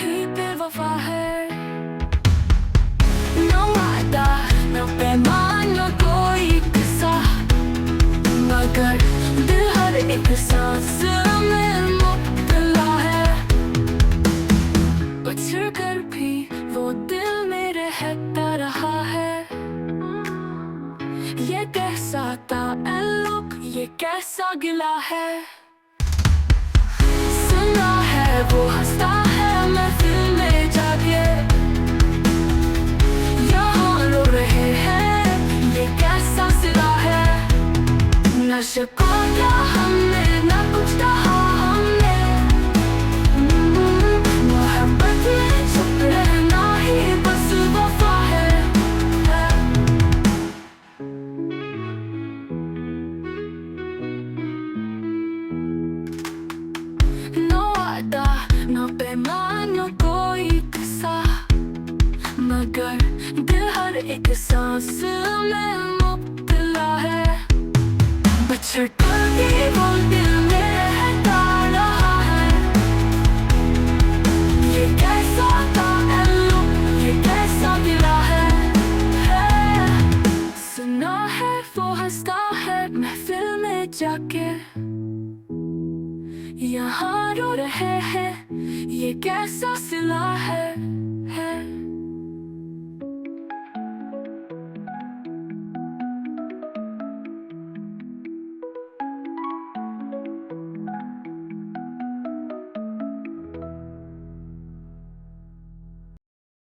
ही बेवफा है। न वादा न पैमान न कोई किस्सा, मगर दिल हर एक सांस में मुब्तला है। बिछड़ कर भी वो दिल मेरे रहता रहा है। ये कैसा ताल्लुक, ये कैसा गिला है। सुना है वो हंसता है महफिल में जाके, यहाँ रो रहे हैं ये कैसा सिला है। न शिकवा हमने न कुछ कहा हमने, मोहब्बत में चुप रहना ही बस वफा है। न वादा न पैमान न कोई किस्सा, मगर दिल हर एक सांस में मुब्तला है। बिछड़ कर भी वो दिल में रहता रहा है। ये कैसा ताल्लुक, ये कैसा गिला है। सुना है वो हंसता है महफिल में जाके, यहाँ रो रहे हैं ये कैसा सिला है।